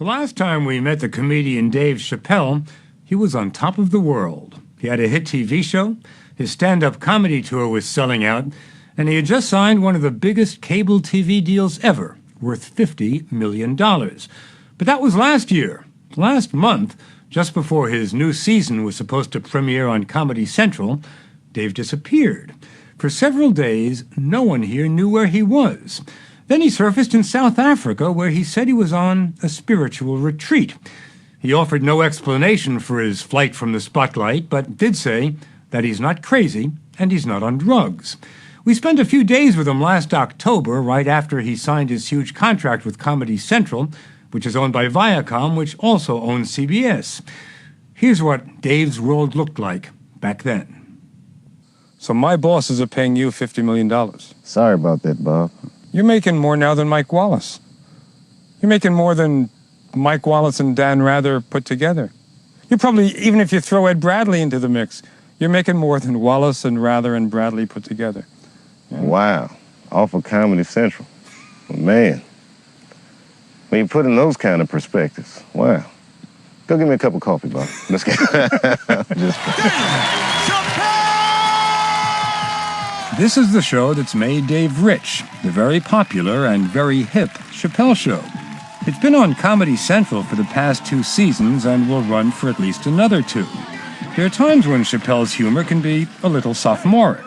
The last time we met the comedian Dave Chappelle, he was on top of the world. He had a hit TV show, his stand-up comedy tour was selling out, and he had just signed one of the biggest cable TV deals ever, worth $50 million. But that was last year. Last month, just before his new season was supposed to premiere on Comedy Central, Dave disappeared. For several days, no one here knew where he was. Then he surfaced in South Africa, where he said he was on a spiritual retreat. He offered no explanation for his flight from the spotlight, but did say that he's not crazy and he's not on drugs. We spent a few days with him last October, right after he signed his huge contract with Comedy Central, which is owned by Viacom, which also owns CBS. Here's what Dave's world looked like back then. So my bosses are paying you $50 million. Sorry about that, Bob. You're making more now than Mike Wallace. You're making more than Mike Wallace and Dan Rather put together. You're probably, even if you throw Ed Bradley into the mix, you're making more than Wallace and Rather and Bradley put together. Yeah. Wow. Off of Comedy Central. But man, when you put in those kind of perspectives, wow. Go get me a cup of coffee, Bob. Let's get This is the show that's made Dave rich, the very popular and very hip Chappelle Show. It's been on Comedy Central for the past 2 seasons and will run for at least another 2. There are times when Chappelle's humor can be a little sophomoric.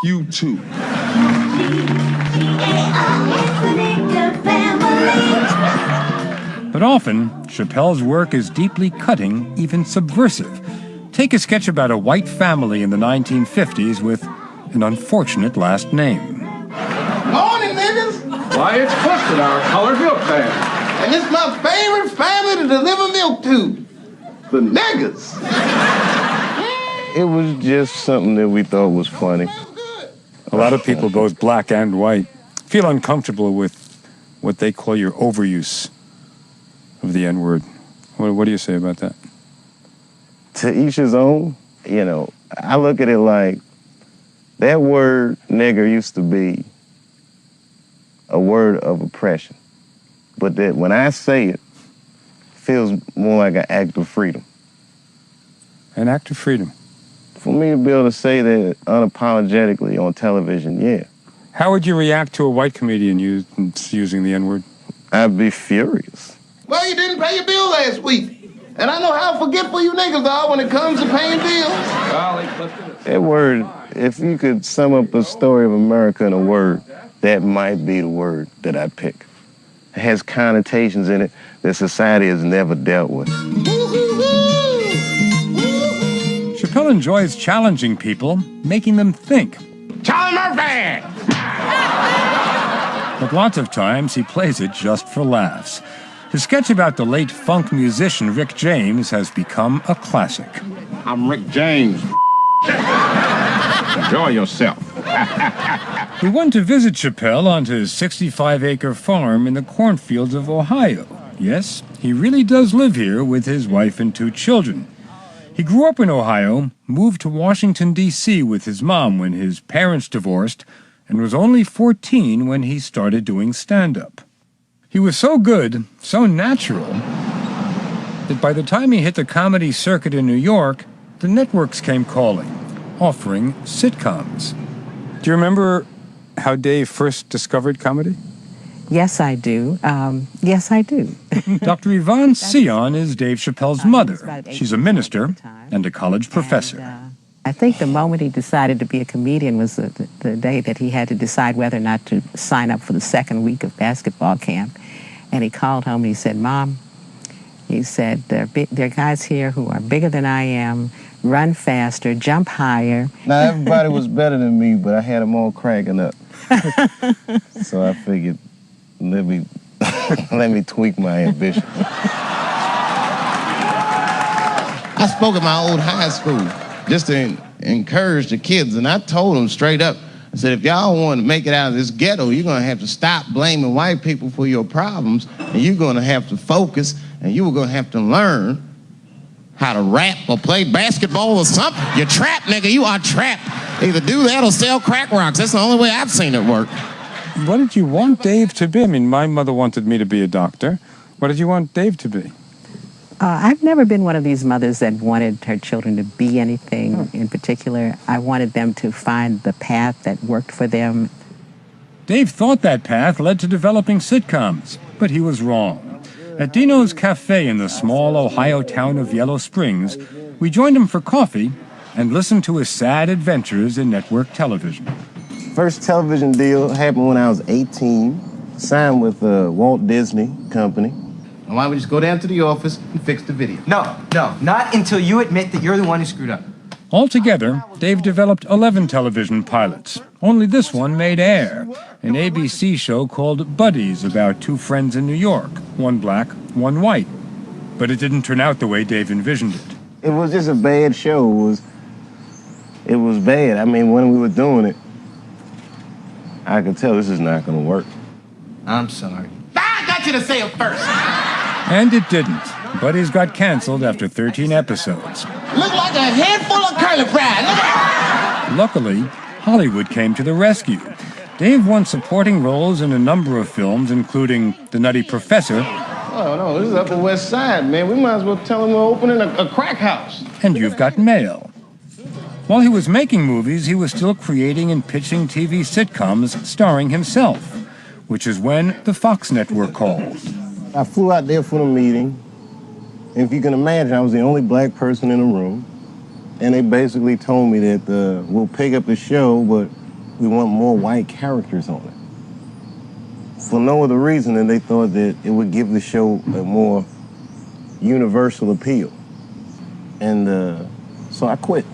You too. But often, Chappelle's work is deeply cutting, even subversive. Take a sketch about a white family in the 1950s with an unfortunate last name. Morning, niggas! Why, it's Clifton, our colored milk man. And it's my favorite family to deliver milk to. The niggas. It was just something that we thought was funny. A lot of people, both black and white, feel uncomfortable with what they call your overuse of the N-word. What do you say about that? To each his own. You know, I look at it like that word nigger used to be a word of oppression. But that when I say it, feels more like an act of freedom. An act of freedom. For me to be able to say that unapologetically on television, yeah. How would you react to a white comedian using the N-word? I'd be furious. Well, you didn't pay your bill last week. And I know how forgetful you niggas are when it comes to paying bills. That word, if you could sum up the story of America in a word, that might be the word that I'd pick. It has connotations in it that society has never dealt with. Chappelle enjoys challenging people, making them think. Charlie Murphy! But lots of times he plays it just for laughs. His sketch about the late funk musician Rick James has become a classic. I'm Rick James. Enjoy yourself. We went to visit Chappelle on his 65-acre farm in the cornfields of Ohio. Yes, he really does live here with his wife and 2 children. He grew up in Ohio, moved to Washington, D.C. with his mom when his parents divorced, and was only 14 when he started doing stand-up. He was so good, so natural, that by the time he hit the comedy circuit in New York, the networks came calling, offering sitcoms. Do you remember how Dave first discovered comedy? Yes, I do. Yes, I do. Dr. Yvonne Sion is Dave Chappelle's mother. She's a minister and a college professor. I think the moment he decided to be a comedian was the day that he had to decide whether or not to sign up for the 2nd week of basketball camp. And he called home and he said, Mom, he said, there are guys here who are bigger than I am, run faster, jump higher. Now, everybody was better than me, but I had them all cracking up. So I figured, let me tweak my ambition. I spoke at my old high school just to encourage the kids, and I told them straight up, I said, if y'all want to make it out of this ghetto, you're going to have to stop blaming white people for your problems, and you're going to have to focus, and you're going to have to learn how to rap or play basketball or something. You're trapped, nigga. You are trapped. Either do that or sell crack rocks. That's the only way I've seen it work. What did you want Dave to be? I mean, my mother wanted me to be a doctor. What did you want Dave to be? I've never been one of these mothers that wanted her children to be anything in particular. I wanted them to find the path that worked for them. Dave thought that path led to developing sitcoms, but he was wrong. At Dino's Cafe in the small Ohio town of Yellow Springs, we joined him for coffee and listened to his sad adventures in network television. First television deal happened when I was 18. Signed with the Walt Disney Company. And why don't we just go down to the office and fix the video? No, not until you admit that you're the one who screwed up. Altogether, Dave developed 11 television pilots. Only this one made air, an ABC show called Buddies about two friends in New York, one black, one white. But it didn't turn out the way Dave envisioned it. It was just a bad show. It was bad. I mean, when we were doing it, I could tell this is not going to work. I'm sorry. I got you to say it first. And it didn't. Buddies got canceled after 13 episodes. Look like a handful of curly fries. Luckily, Hollywood came to the rescue. Dave won supporting roles in a number of films, including The Nutty Professor. Oh, no, this is Upper West Side, man. We might as well tell them we're opening a crack house. And You've Got Mail. While he was making movies, he was still creating and pitching TV sitcoms starring himself, which is when the Fox network called. I flew out there for the meeting. And if you can imagine, I was the only black person in the room. And they basically told me that we'll pick up the show, but we want more white characters on it. For no other reason than they thought that it would give the show a more universal appeal. And so I quit.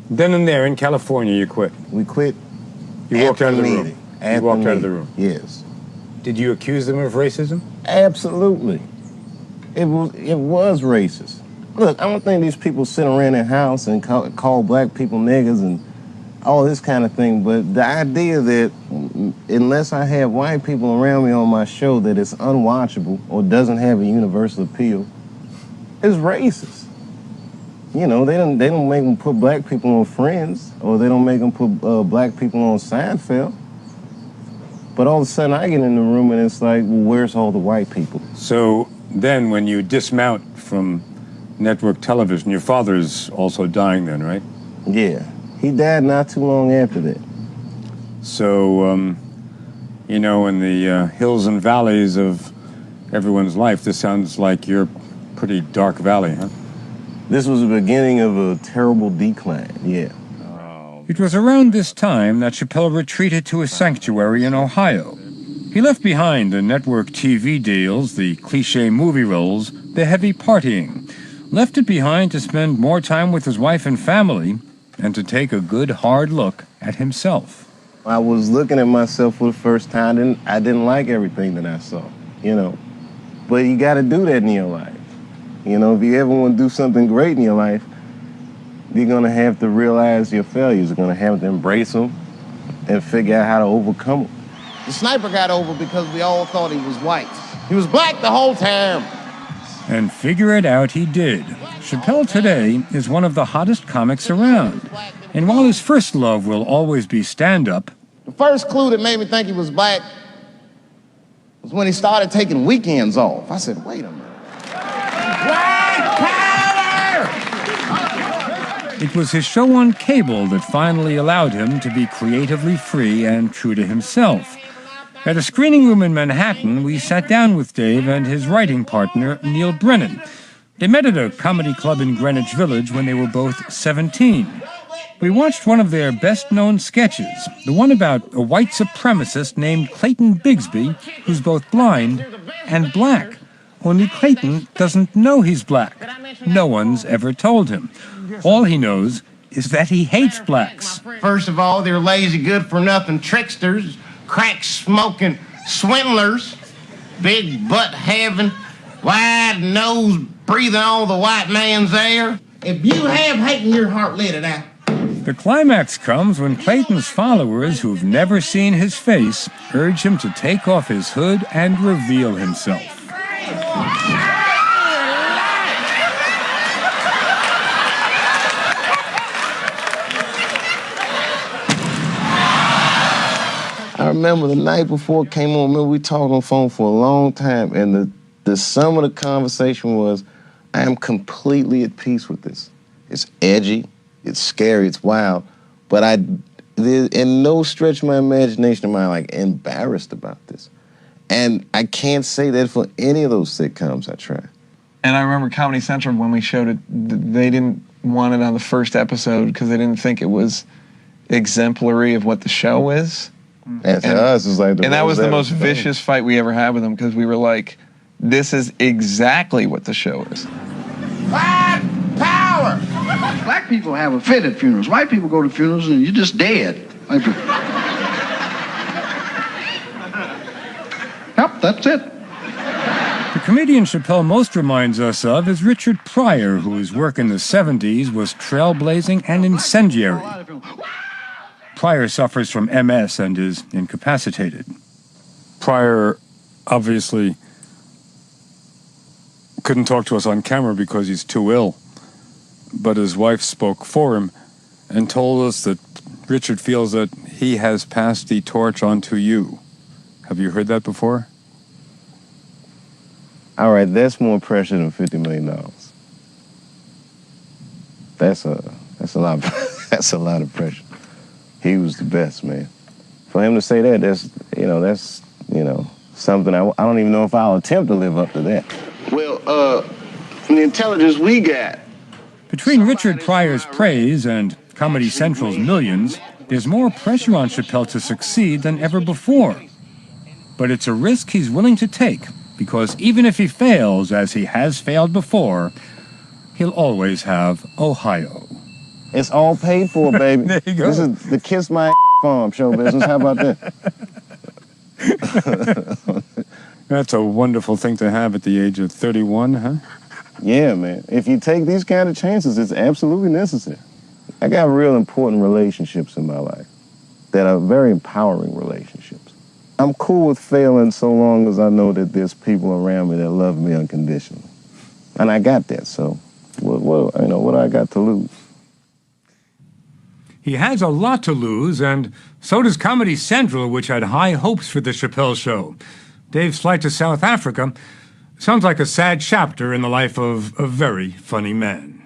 Then and there in California, you quit. We quit. You walked out of the room. meeting. You walked out of the room. Yes. Did you accuse them of racism? Absolutely. It was racist. Look, I don't think these people sit around their house and call black people niggas and all this kind of thing, but the idea that unless I have white people around me on my show that it's unwatchable or doesn't have a universal appeal is racist. You know, they don't make them put black people on Friends, or they don't make them put black people on Seinfeld. But all of a sudden I get in the room and it's like, well, where's all the white people? So then when you dismount from network television, your father's also dying then, right? Yeah. He died not too long after that. So, you know, in the hills and valleys of everyone's life, this sounds like your pretty dark valley, huh? This was the beginning of a terrible decline, yeah. It was around this time that Chappelle retreated to a sanctuary in Ohio. He left behind the network TV deals, the cliche movie roles, the heavy partying. Left it behind to spend more time with his wife and family and to take a good hard look at himself. I was looking at myself for the first time. I didn't like everything that I saw, you know. But you got to do that in your life. You know, if you ever want to do something great in your life, you're going to have to realize your failures. You're going to have to embrace them and figure out how to overcome them. The sniper got over because we all thought he was white. He was black the whole time. And figure it out he did. Chappelle today is one of the hottest comics around. And while his first love will always be stand-up, The first clue that made me think he was black was when he started taking weekends off. I said, wait a minute. Black power! it was his show on cable that finally allowed him to be creatively free and true to himself. At a screening room in Manhattan, we sat down with Dave and his writing partner, Neil Brennan. They met at a comedy club in Greenwich Village when they were both 17. We watched one of their best-known sketches, the one about a white supremacist named Clayton Bigsby, who's both blind and black. Only Clayton doesn't know he's black. No one's ever told him. All he knows is that he hates blacks. First of all, they're lazy, good-for-nothing tricksters, crack-smoking swindlers, big butt-having, wide nose breathing all the white man's air. If you have hate in your heart, let it out. The climax comes when Clayton's followers, who've never seen his face, urge him to take off his hood and reveal himself. I remember the night before it came on, remember we talked on the phone for a long time, and the sum of the conversation was, I am completely at peace with this. It's edgy, it's scary, it's wild, but in no stretch of my imagination am I like embarrassed about this. And I can't say that for any of those sitcoms I tried. And I remember Comedy Central, when we showed it, they didn't want it on the first episode because they didn't think it was exemplary of what the show is. And to us, it's like and that was the most vicious fight we ever had with them, because we were like, this is exactly what the show is. White power! Black people have a fit at funerals. White people go to funerals and you're just dead. Yep, that's it. The comedian Chappelle most reminds us of is Richard Pryor, whose work in the 70s was trailblazing and incendiary. Pryor suffers from MS and is incapacitated. Pryor obviously couldn't talk to us on camera because he's too ill, but his wife spoke for him and told us that Richard feels that he has passed the torch on to you. Have you heard that before? All right, that's more pressure than $50 million. That's a lot. That's a lot of pressure. He was the best, man. For him to say that, that's something I don't even know if I'll attempt to live up to that. Well, the intelligence we got. Between Richard Pryor's praise and Comedy Central's millions, there's more pressure on Chappelle to succeed than ever before. But it's a risk he's willing to take, because even if he fails, as he has failed before, he'll always have Ohio. It's all paid for, baby. There you go. This is the Kiss My Farm show business. How about that? That's a wonderful thing to have at the age of 31, huh? Yeah, man. If you take these kind of chances, it's absolutely necessary. I got real important relationships in my life that are very empowering relationships. I'm cool with failing so long as I know that there's people around me that love me unconditionally. And I got that, so what do I got to lose? He has a lot to lose, and so does Comedy Central, which had high hopes for the Chappelle show. Dave's flight to South Africa sounds like a sad chapter in the life of a very funny man.